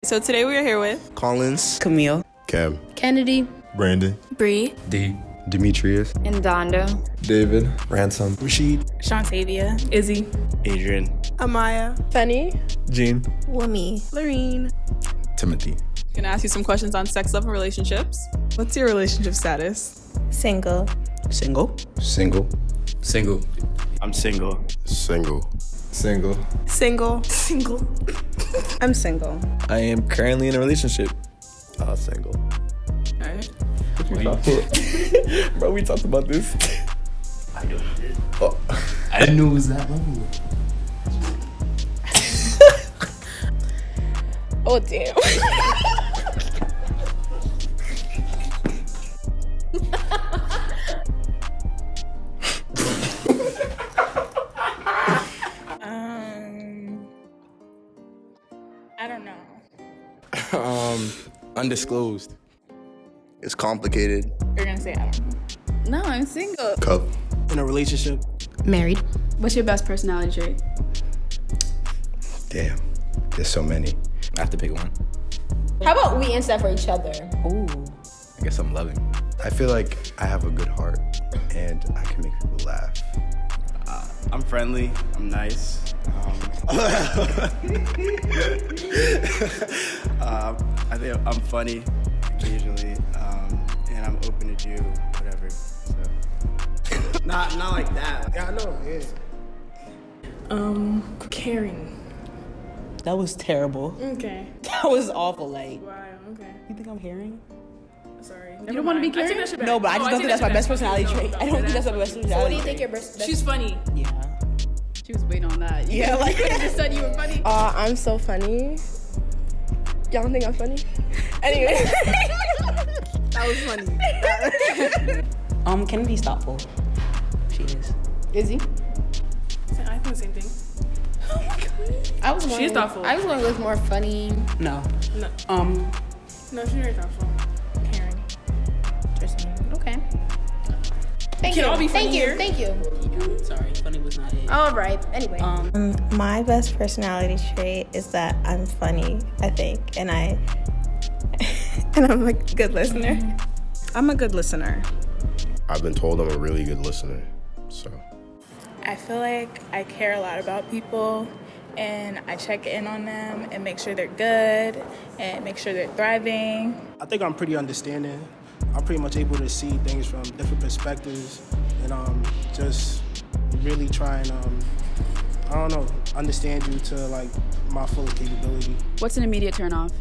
So today we are here with Collins, Camille, Cam, Kennedy, Brandon, Bree, D, Demetrius, and Donda. David, Ransom, Rashid, Shantavia, Izzy, Adrian, Amaya, Funny, Jean, Wumi, Lorene. Timothy. Gonna ask you some questions on sex, love, and relationships. What's your relationship status? Single. single, Single. single. I'm single. Single. Single. Single. Single. I'm single. I am currently in a relationship. Single. Alright. Bro, we talked about this. I know you did. Oh. I didn't know it was that level. Oh, damn. I don't know. Undisclosed. It's complicated. You're gonna say I don't know. No, I'm single. Cup. In a relationship. Married. What's your best personality trait? Damn. There's so many. I have to pick one. How about we answer that for each other? ooh, I guess I'm loving. I feel like I have a good heart and I can make people laugh. I'm friendly. I'm nice. I think I'm funny occasionally, and I'm open to do whatever. So. not like that. Yeah, I know. Yeah. Caring. that was terrible. Okay. That was awful. Like, Wow, okay. you think I'm hearing? Sorry. You don't want to be caring? No, but I just don't think that's my best personality trait. I don't think that's my best personality. So what do you think your best? She's funny. Yeah. She was waiting on that. Yeah, like You just said you were funny. I'm so funny. Y'all don't think I'm funny? Anyway. That was funny. Kennedy's thoughtful. She is. Is he? I think the same thing. I was going. She's thoughtful. I was going with more funny. No. No. No, she's very thoughtful. Caring. Interesting. Okay. Thank Can you. all be funny Thank you. here? Thank you. Sorry, funny was not it. All right. Anyway. My best personality trait is that I'm funny, I think, and I'm a good listener. I'm a good listener. I've been told I'm a really good listener. So I feel like I care a lot about people and I check in on them and make sure they're good and make sure they're thriving. I think I'm pretty understanding. I'm pretty much able to see things from different perspectives and just really try and, I don't know, understand you to like my full capability. What's an immediate turn off?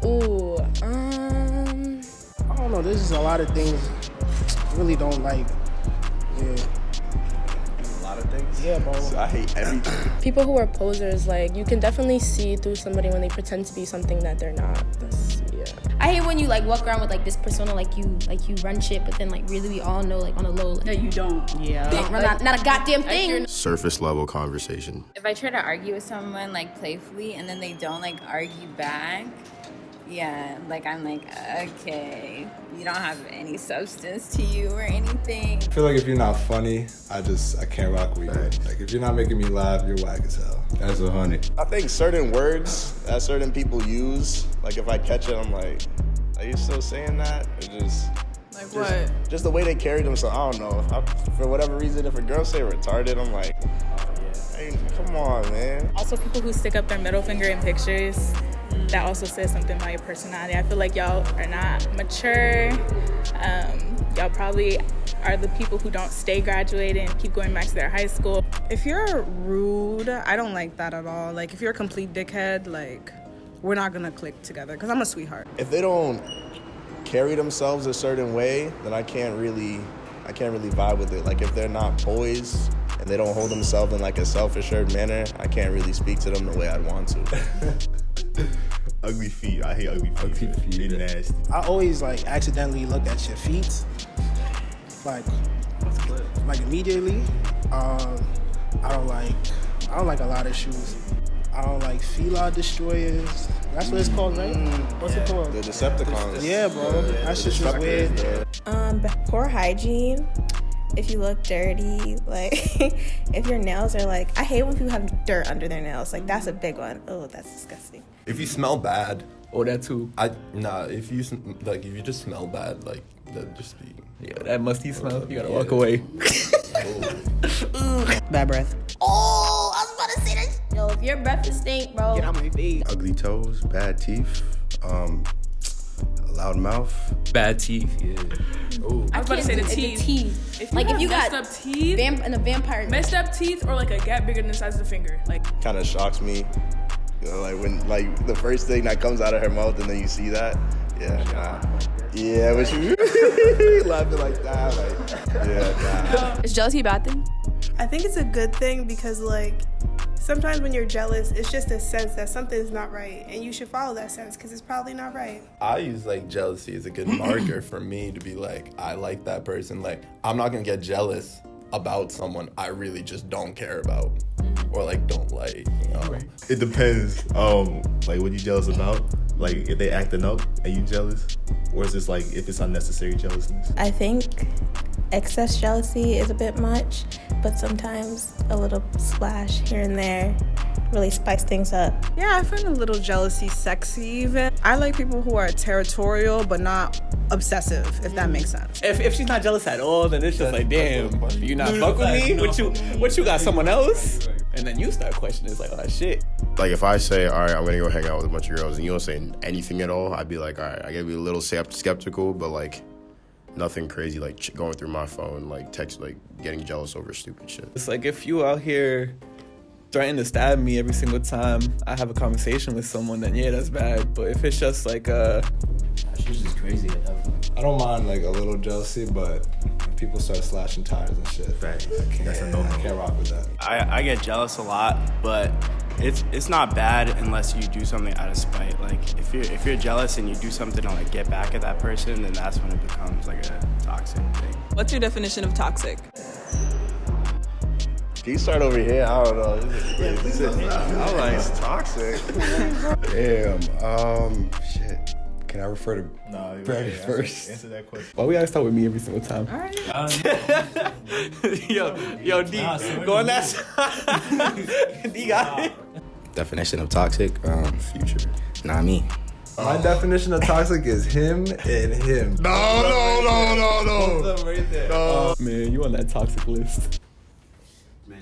Ooh, I don't know, there's just a lot of things I really don't like. Yeah. A lot of things. Yeah, bro. So I hate everything. people who are posers, like, you can definitely see through somebody when they pretend to be something that they're not. Yeah. I hate when you like walk around with like this persona, like you run shit, but then like really we all know like on a low. Like, No, you don't. Yeah. don't run not a goddamn thing. surface level conversation. If I try to argue with someone like playfully and then they don't like argue back, yeah, like I'm like, okay, you don't have any substance to you or anything. I feel like if you're not funny, I can't rock with you. Like if you're not making me laugh, you're whack as hell. That's 100. I think certain words that certain people use, like if I catch it, I'm like, are you still saying that? Or just Like what? just the way they carry themselves. I don't know. For whatever reason, if a girl say retarded, I'm like, hey, come on, man. Also, people who stick up their middle finger in pictures, that also says something about your personality. I feel like y'all are not mature. Y'all probably are the people who don't stay graduated and keep going back to their high school. If you're rude, I don't like that at all. Like, if you're a complete dickhead, like, we're not gonna click together, because I'm a sweetheart. If they don't carry themselves a certain way, then I can't really vibe with it. Like if they're not poised and they don't hold themselves in like a self-assured manner, I can't really speak to them the way I'd want to. Ugly feet. I hate ugly feet. They nasty. I always like accidentally look at your feet, like immediately. I don't like a lot of shoes. I don't like Fila Destroyers. That's what it's called, right? What's it called? The Decepticons. Yeah, bro. That shit's just weird. Poor hygiene. If you look dirty, like, if your nails are like, I hate when people have dirt under their nails. Like, that's a big one. Oh, that's disgusting. If you smell bad. Oh, that too. If you just smell bad, like, that just be. Yeah, that musty smell. You gotta walk away. Bad breath. Oh, I was about to say that. Yo, if your breath is stink, bro. Get on my feet. Ugly toes, bad teeth, loud mouth. Bad teeth, yeah. I was about to say the teeth. If you got messed up teeth, and a vampire. Messed up teeth or like a gap bigger than the size of the finger. Like, Kind of shocks me. You know, like when the first thing that comes out of her mouth and then you see that. Yeah, nah. Yeah, but you laughing like that, like, yeah, nah. Is jealousy a bad thing? I think it's a good thing because, like, sometimes when you're jealous, it's just a sense that something's not right, and you should follow that sense because it's probably not right. I use like jealousy as a good marker for me to be like, I like that person. Like, I'm not gonna get jealous about someone I really just don't care about or like don't like. You know? It depends. Like what you jealous about? Like if they acting up and you jealous, or is this like if it's unnecessary jealousness? I think excess jealousy is a bit much, but sometimes a little splash here and there really spice things up. Yeah, I find a little jealousy sexy even. I like people who are territorial but not obsessive, if that makes sense. If she's not jealous at all, then it's just like, damn, you not fuck with me? What you got someone else? And then you start questioning. It's like, oh shit. Like if I say, all right, I'm gonna go hang out with a bunch of girls, and you don't say anything at all, I'd be like, all right, I gotta be a little skeptical, but like nothing crazy, like going through my phone, like text, like getting jealous over stupid shit. It's like if you out here threatening to stab me every single time I have a conversation with someone, then yeah, that's bad. But if it's just like she's just crazy enough. I don't mind like a little jealousy, but if people start slashing tires and shit, that's a no-no. I can't rock with that. I get jealous a lot, but it's not bad unless you do something out of spite. Like if you're jealous and you do something to like get back at that person, then that's when it becomes like a toxic thing. What's your definition of toxic? Can you start over here? I don't know. I'm like, it's toxic. Damn. Shit. Can I refer to Brady first? Answer that question. Why we gotta start with me every single time? All right. Yo, D, go on that side. D got it. Definition of toxic, Future. not me. My definition of toxic is him and him. No. Both of them right there. No. Man, you on that toxic list.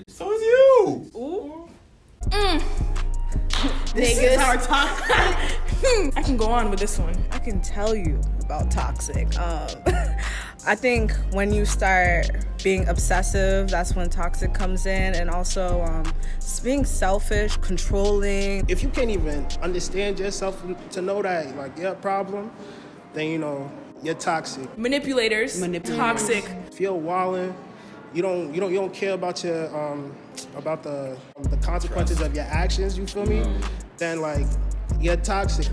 So is you. ooh. This is our talk. I can go on with this one. I can tell you about toxic. I think when you start being obsessive, that's when toxic comes in, and also being selfish, controlling. If you can't even understand yourself to know that like you have a problem, then you know you're toxic. Manipulators. Toxic. If you're wilding, you don't care about your about the consequences of your actions. You feel me? Then like you're toxic.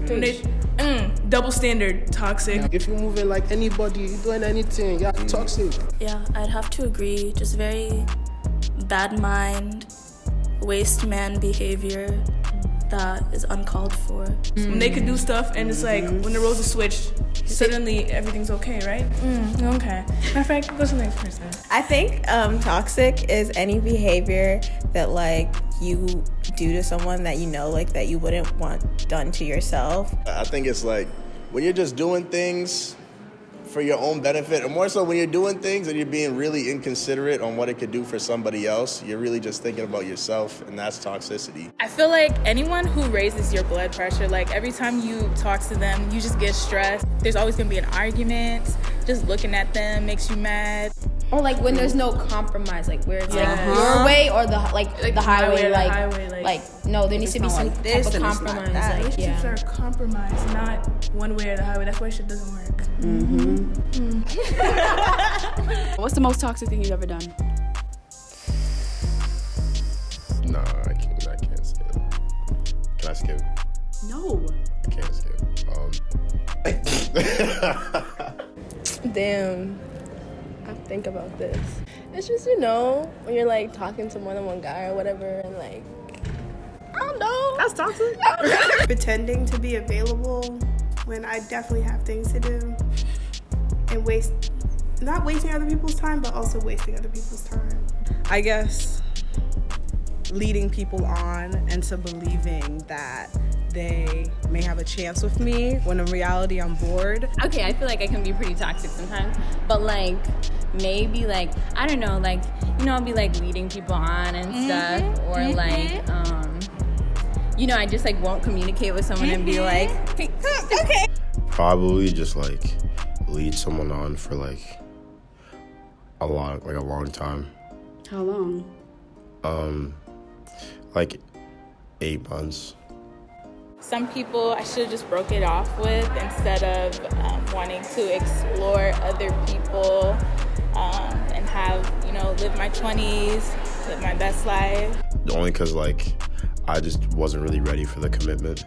Double standard. Toxic. If you're moving like anybody, you're doing anything, you're toxic. Yeah, I'd have to agree. Just very bad mind, waste man behavior that is uncalled for. When they could do stuff and it's like when the roles are switched, suddenly everything's okay, right? Okay. Matter of fact, go to the next person. I think toxic is any behavior that like you do to someone that you know like that you wouldn't want done to yourself. I think it's like when you're just doing things for your own benefit, or more so when you're doing things and you're being really inconsiderate on what it could do for somebody else, you're really just thinking about yourself, and that's toxicity. I feel like anyone who raises your blood pressure, like every time you talk to them, you just get stressed. There's always gonna be an argument. Just looking at them makes you mad. Or like when there's no compromise, like where it's like your way or the highway, like no, there needs to be some type of compromise. Relationships are compromise, not one way or the highway. That's why shit doesn't work. What's the most toxic thing you've ever done? Nah, I can't say it. Can I skip? No. I can't skip. Damn. I think about this. It's just, you know, when you're like talking to more than one guy or whatever, and like, I don't know. That's toxic. Pretending to be available when I definitely have things to do, and not wasting other people's time, but also wasting other people's time. I guess leading people on into believing that they may have a chance with me when in reality I'm bored. Okay, I feel like I can be pretty toxic sometimes, but like maybe like I don't know, like I'll be like leading people on and stuff, or like I just like won't communicate with someone and be like, hey, okay. Probably just like lead someone on for like a long time. How long? Like 8 months. Some people I should have just broke it off with instead of wanting to explore other people and have, live my 20s, live my best life. Only because, like, I just wasn't really ready for the commitment.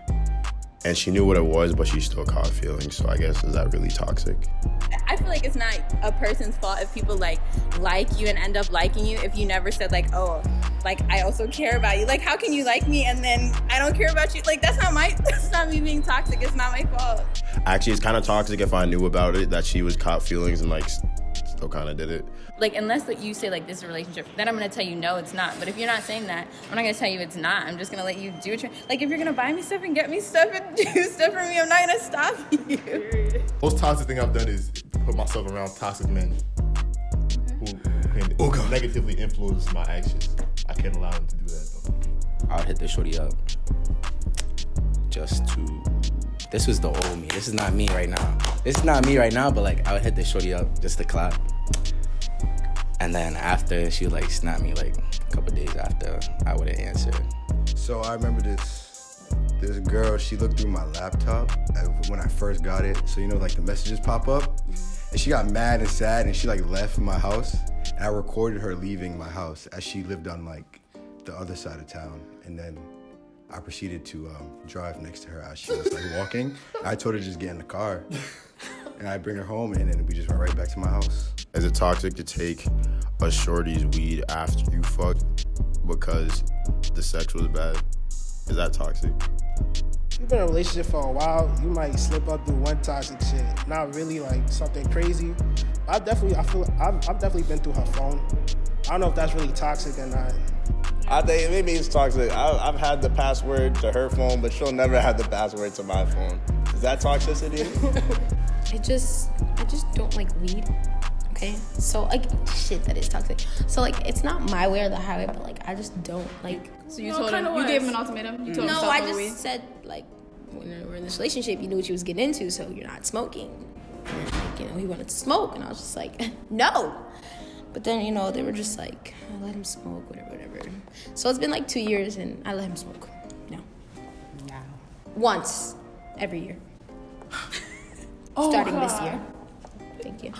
And she knew what it was, but she still caught feelings. So I guess, is that really toxic? I feel like it's not a person's fault if people like you and end up liking you if you never said like, oh, like I also care about you. Like, how can you like me and then I don't care about you? Like, that's not me being toxic. It's not my fault. Actually, it's kind of toxic if I knew about it, that she was caught feelings and like still kind of did it. Like, unless you say like this is a relationship, then I'm gonna tell you no, it's not. But if you're not saying that, I'm not gonna tell you it's not. I'm just gonna let you do it. Like, if you're gonna buy me stuff and get me stuff and do stuff for me, I'm not gonna stop you. Most toxic thing I've done is put myself around toxic men who can negatively influence my actions. I can't allow them to do that though. I'll hit the shorty up just to. This was the old me. This is not me right now. This is not me right now, but like I would hit the shorty up just to clap. And then after, she would like snap me like a couple days after, I wouldn't answer. So I remember this girl, she looked through my laptop when I first got it. So like the messages pop up. And she got mad and sad and she like left my house. And I recorded her leaving my house as she lived on like the other side of town. And then I proceeded to drive next to her as she was like walking. I told her to just get in the car. And I bring her home and then we just went right back to my house. Is it toxic to take a shorty's weed after you fuck because the sex was bad? Is that toxic? If you've been in a relationship for a while, you might slip up through one toxic shit. Not really like something crazy. I've definitely been through her phone. I don't know if that's really toxic or not. I think maybe it's toxic. I've had the password to her phone, but she'll never have the password to my phone. Is that toxicity? I just don't like weed. Okay, so like shit, that is toxic. So like it's not my way or the highway, but like I just don't like. So you told him, you gave him an ultimatum. You told him no, stop I the just weed? said like when we're in this relationship, you knew what you was getting into, so you're not smoking. And, like, he wanted to smoke, and I was just like, no. But then they were just like, oh, let him smoke, whatever. So it's been like 2 years, and I let him smoke. No. Once every year. Starting this year. Thank you.